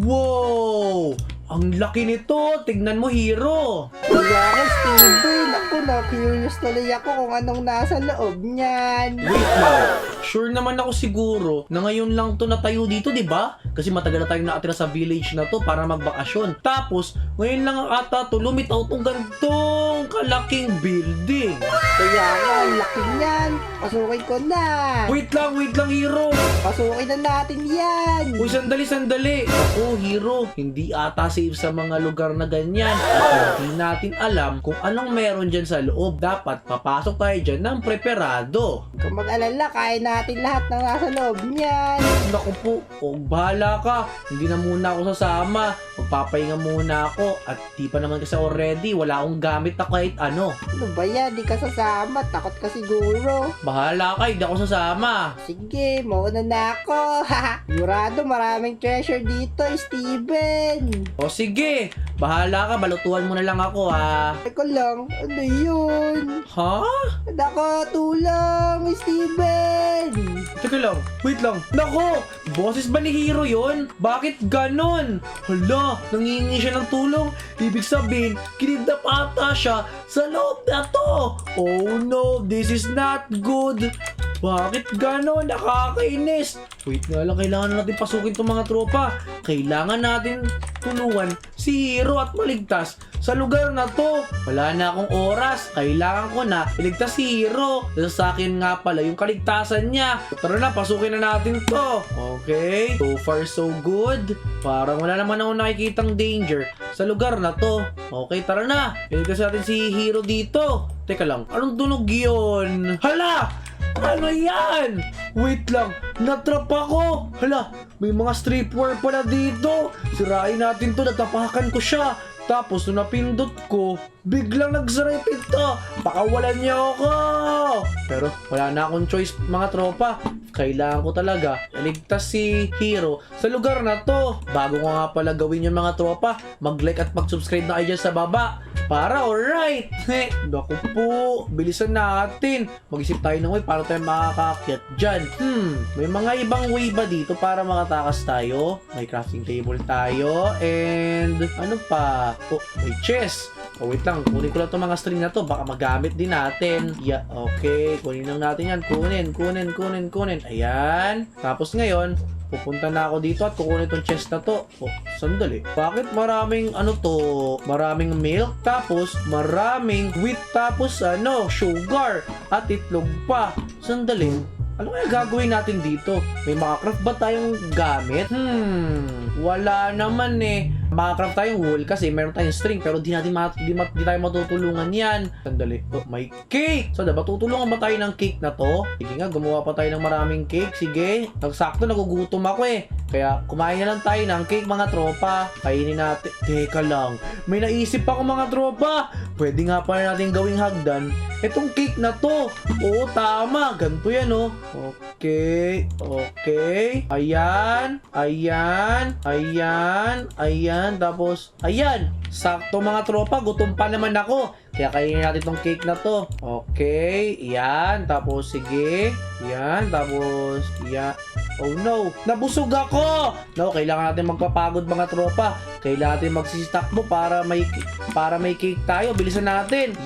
Wow! Ang laki nito! Tignan mo, Hero! Kaya ka, Steven. Ako na, curious tuloy ako kung anong nasa loob niyan. Wait lang. Sure naman ako siguro na ngayon lang to natayo dito, di ba? Kasi matagal na tayong nakatira sa village na to para magbakasyon. Tapos, ngayon lang ata to lumitaw tong gantong kalaking building. Kaya nga, ang laki niyan. Pasukin ko na. Wait lang, Hero! Pasukin na natin yan. Uy, sandali! Ako, Hero, hindi ata safe sa mga lugar na ganyan. At hindi natin alam kung anong meron dyan sa loob. Dapat papasok tayo dyan ng preparado. Kung mag-alala, kaya natin lahat ng nasa loob niyan. Naku po, bahala ka. Hindi na muna ako sasama. Magpapahinga muna ako. At di pa naman kasi already, wala akong gamit na kahit ano. Ano ba yan? Di ka sasama. Takot ka siguro. Bahala ka, hindi ako sasama. Sige, mauna na ako. Sigurado maraming treasure dito, Steven. O sige, bahala ka, balutuan mo na lang ako ha. Teka lang, ano yun? Ha? Nakatulong, Steven. Teka lang, wait lang. Nako, boses ba ni Hero yun? Bakit ganon? Hala, nangingi siya ng tulong. Ibig sabihin, kinidnap ata siya sa loob na to. Oh no, this is not good. Bakit ganon? Nakakainis. Wait nga lang, kailangan natin pasukin itong mga tropa. Kailangan natin tulungan si Hero at maligtas sa lugar na to. Wala na akong oras. Kailangan ko na iligtas si Hero. Sa akin nga pala yung kaligtasan niya. Tara na, pasukin na natin to. Okay, so far so good. Parang wala naman ako nakikitang danger sa lugar na to. Okay, tara na. Iligtas natin si Hero dito. Teka lang, anong tunog yun? Hala! Ano yan? Wait lang, natrap ako. Hala, may mga streetwear pala dito. Sirain natin to, natapakan ko siya. Tapos nung napindot ko, biglang nagsara yung pinto. Pakawalan niya ako. Pero wala na akong choice mga tropa. Kailangan ko talaga iligtas si Hero sa lugar na to. Bago ko nga pala gawin yung mga tropa, mag-like at mag-subscribe na kayo dyan sa baba. Para alright. Naku po, bilisan natin. Mag-isip tayo ng way paano tayo makakakyat dyan. May mga ibang way ba dito para makatakas tayo? May crafting table tayo. And ano pa? Oh, may chest. Oh, wait lang. Kunin ko lang itong mga string na to. Baka magamit din natin. Yeah, okay. Kunin lang natin yan. Kunin. Ayan. Tapos ngayon, pupunta na ako dito at kukunin itong chest na to. Oh, sandali. Bakit maraming ano to? Maraming milk, tapos maraming wheat, tapos ano, sugar, at itlog pa. Sandali. Ano kaya gagawin natin dito? May makacraft ba tayong gamit? Wala naman eh. Makacraft tayong wool kasi meron tayong string pero di tayo matutulungan yan. Sandali. Oh, may cake! So, diba tutulungan ba tayo ng cake na to? Sige nga, gumawa pa tayo ng maraming cake. Sige. Nagsakto, nagugutom ako eh. Kaya kumain na lang tayo ng cake mga tropa. Kainin natin. Teka lang. May naisip ako mga tropa. Pwede nga pala natin gawing hagdan itong cake na to. Oo, tama. Ganito yan oh. Okay. Ayan. Tapos, ayan. Sakto mga tropa. Gutom pa naman ako. Kaya kainin natin tong cake na to. Okay. Ayan. Tapos, sige. Ayan. Tapos, ayan. Oh no. Nabusog ako. No, kailangan natin magpapagod mga tropa. Kailangan natin magsistakbo para may cake tayo. Bilisan natin.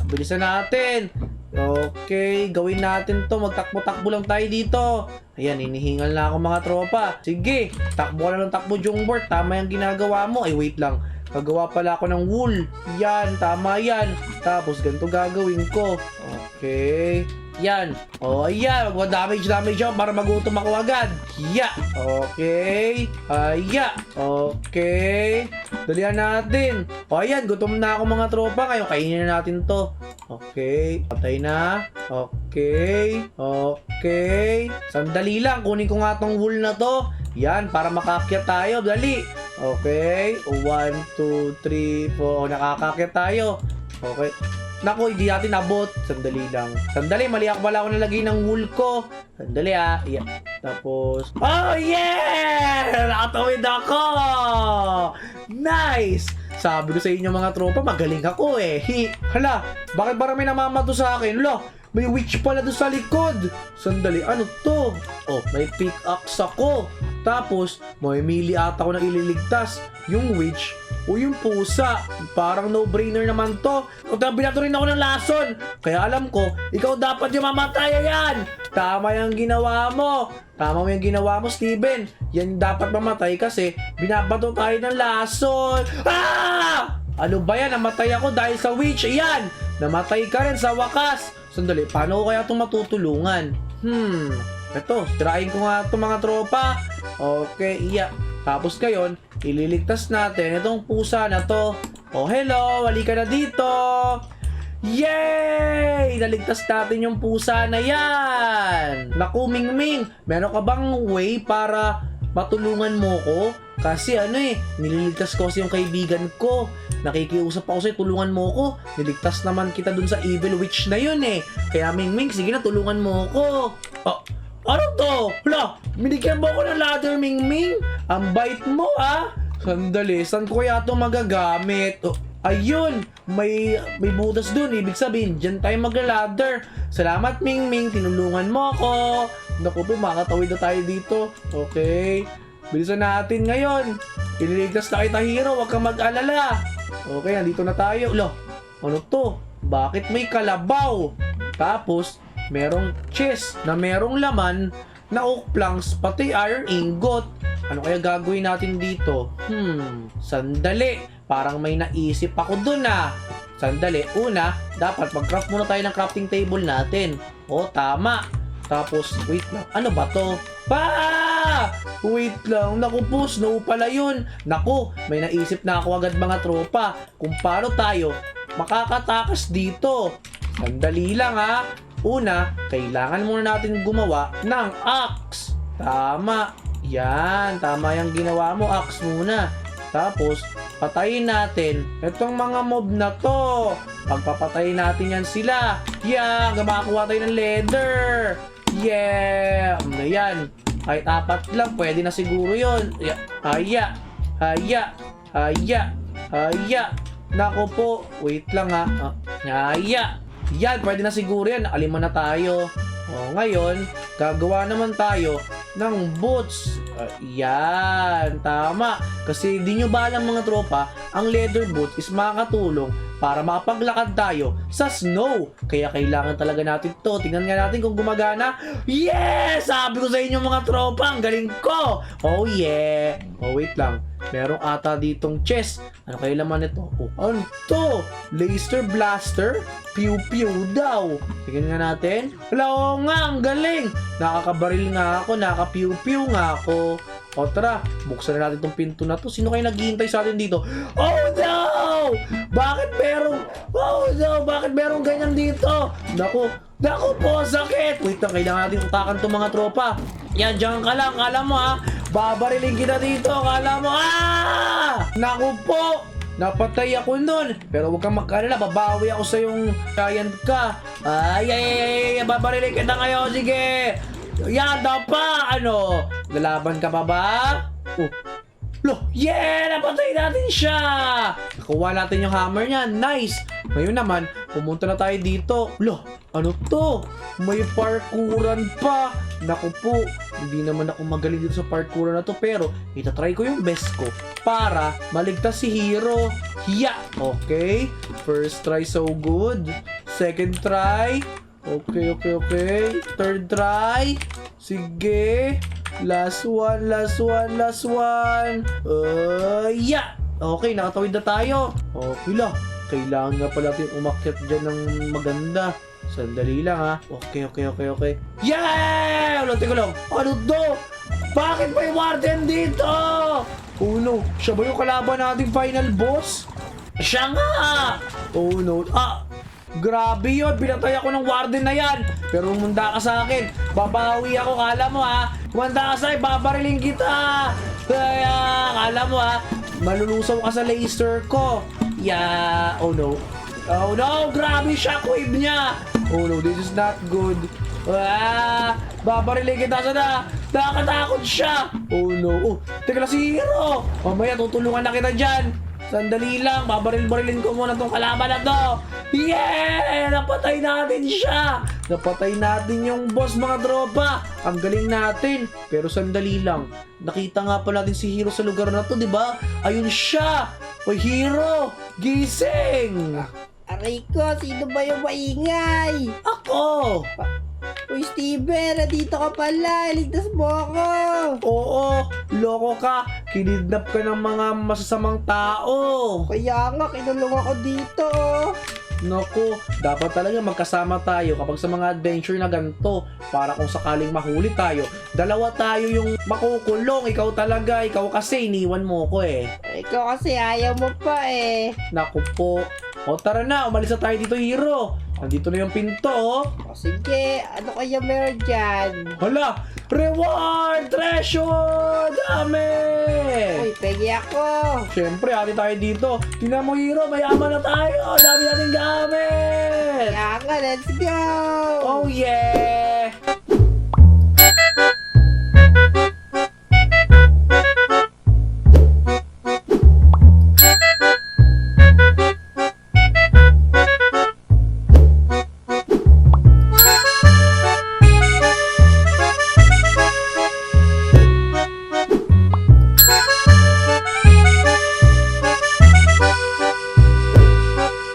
Bilisan natin. Okay, gawin natin to. Magtakbo-takbo lang tayo dito. Ayan, hinihingal na ako mga tropa. Sige, takbo ka na ng takbo, Jungbert. Tama yung ginagawa mo. Ay, wait lang. Gagawa pala ako ng wool. Yan, tama yan. Tapos, ganito gagawin ko. Okay. Yan. O, ayan. Mag-damage ako para magutom ako agad. Okay. Okay. Dalihan natin. O, ayan. Gutom na ako mga tropa. Ngayon, kainin na natin to. Okay. Patay na. Okay. Sandali lang. Kunin ko nga tong wool na to. Yan. Para makakyat tayo. Dali. Okay. 1, 2, 3, 4. Nakakakyat tayo. Okay. Naku, hindi natin abot. Sandali lang. Sandali, mali ako pala ako nalagay ng wool ko. Sandali ah. Yeah. Tapos, oh yeah! Nakatawid ako! Nice! Sabi ko sa inyo mga tropa, magaling ako eh. Hala, bakit marami namamato sa akin? Lo, May witch pala doon sa likod. Sandali, ano to? Oh, may pickaxe ako. Tapos, mamimili ata ako na ililigtas. Yung witch o yung pusa. Parang no-brainer naman to. Binato rin ako ng lason. Kaya alam ko, ikaw dapat yung mamatay yan. Tama yung ginawa mo. Tama mo yung ginawa mo, Steven. Yan dapat mamatay kasi binabato tayo ng lason. Ah! Ano ba yan? Namatay ako dahil sa witch. Ayan! Namatay ka rin sa wakas. Sandali, paano ko kaya itong matutulungan? Eto, tirahin ko nga itong mga tropa. Okay, iya. Tapos ngayon, ililigtas natin itong pusa na to. Oh, hello! Halika na dito! Yay! Naligtas natin yung pusa na yan! Naku, Mingming! Meron ka bang way para matulungan mo ko? Kasi nililigtas ko kasi yung kaibigan ko. Nakikiusap ako sa'yo, tulungan mo ko. Niligtas naman kita dun sa evil witch na yun eh. Kaya Mingming, sige na, tulungan mo ko. Oh, ano to? Hala, binigyan mo ko ng ladder, Mingming. Ang bait mo Sandali, saan ko kaya ito magagamit? Oh, ayun, may butas dun. Ibig sabihin, dyan tayo magla-ladder. Salamat, Mingming, tinulungan mo ko. Naku po, makatawid na tayo dito. Okay. Bilisan natin ngayon. Ililigtas na kita, hero. Huwag kang mag-alala. Okay, nandito na tayo. Lo, ano to? Bakit may kalabaw? Tapos, merong chest na merong laman na oak planks, pati iron ingot. Ano kaya gagawin natin dito? Sandali. Parang may naisip ako dun Sandali. Una, dapat mag-craft muna tayo ng crafting table natin. Oh, tama. Tapos, wait lang. Ano ba to? Wait lang. Naku po, snow pala yun. Naku, may naisip na ako agad mga tropa kung paano tayo makakatakas dito. Sandali lang Una, kailangan muna natin gumawa ng axe. Tama. Yan, tama yung ginawa mo. Axe muna. Tapos, patayin natin itong mga mob na to. Pagpapatayin natin yan sila. Yan, makakuha tayo ng leather. Yeah! Ayan. Kahit 4 lang, pwede na siguro yun. Haya. Nako po. Wait lang Haya. Yan, pwede na siguro yan. Nakalima na tayo. Ngayon, gagawa naman tayo ng boots. Yan, tama. Kasi di nyo ba alam mga tropa, ang leather boots is makakatulong para makapaglakad tayo sa snow. Kaya kailangan talaga natin to. Tingnan nga natin kung gumagana. Yes! Sabi ko sa inyo mga tropa, ang galing ko! Oh yeah! Oh wait lang. Meron ata ditong chest. Ano kayo laman ito? Oh, ano to? Laser blaster? Pew pew daw. Tingnan nga natin. Hello nga, ang galing. Nakakabaril nga ako, nakaka-pew pew nga ako. O tara, buksan na natin tong pinto na to. Sino kayo naghihintay sa atin dito? Oh no! Bakit merong ganyan dito? Naku po, sakit! Wait lang, kailangan natin utakan tong mga tropa. Yan, dyan ka lang, kala mo babariling kita dito, kala mo Naku po! Napatay ako nun. Pero huwag kang mag-alala, babawi ako sa yung giant ka. Ay, babariling kita ngayon, sige! Yan, pa! Lalaban ka pa ba? Yeah! Napatay natin siya! Nakuha natin yung hammer niya. Nice! Ngayon naman, pumunta na tayo dito. Ano to? May parkouran pa. Naku po, hindi naman ako magaling dito sa parkouran na to. Pero, itatry ko yung best ko para maligtas si Hero. Okay. First try, so good. Second try. Okay. Third try. Sige. Last one. Okay, nakatawid na tayo. Okay lang. Kailangan nga pala natin umakyat dyan ng maganda. Sandali lang Okay. Yeah! Teka lang. Ano to? Bakit may warden dito? Oh no, siya ba yung kalaban nating final boss? Siya nga! Oh no. Grabe yun, pinatay ako ng warden na yan. Pero umanda ka sa akin, babawi ako, kala mo umanda ka sa akin, babariling kita. Kaya, kala mo malulusaw ka sa laser ko. Oh no, grabe shockwave niya. Oh no, this is not good. Babariling kita sana. Nakakatakot siya. Oh no. Teka lang si Hero. Mamaya tutulungan na kita dyan. Sandali lang, babaril-barilin ko muna tong kalaban na to. Yeah! Napatay natin siya! Napatay natin yung boss, mga tropa. Ang galing natin. Pero sandali lang. Nakita nga pa natin si Hero sa lugar na to, di ba? Ayun siya! Oy, Hero! Gising! Aray ko, sino ba yung maingay? Ako! Uy, Steven, nandito ka pala. Iligtas mo ako. Oo, loko ka. Kinidnap ka ng mga masasamang tao. Kaya nga, kinulong ako dito. Naku, dapat talaga magkasama tayo kapag sa mga adventure na ganito. Para kung sakaling mahuli tayo, dalawa tayo yung makukulong. Ikaw talaga, ikaw kasi iniwan mo ko eh. Ikaw kasi ayaw mo pa eh. Naku po. O tara na, umalis na tayo dito, Hero. Andito na yung pinto, oh. O sige, ano kaya meron dyan? Hala, reward, treasure, dami! Uy, pegi ako. Siyempre, ati tayo dito. Tingnan mo, Hero, mayaman na tayo. Dami nating gamit. Kaya nga, let's go. Oh, yeah!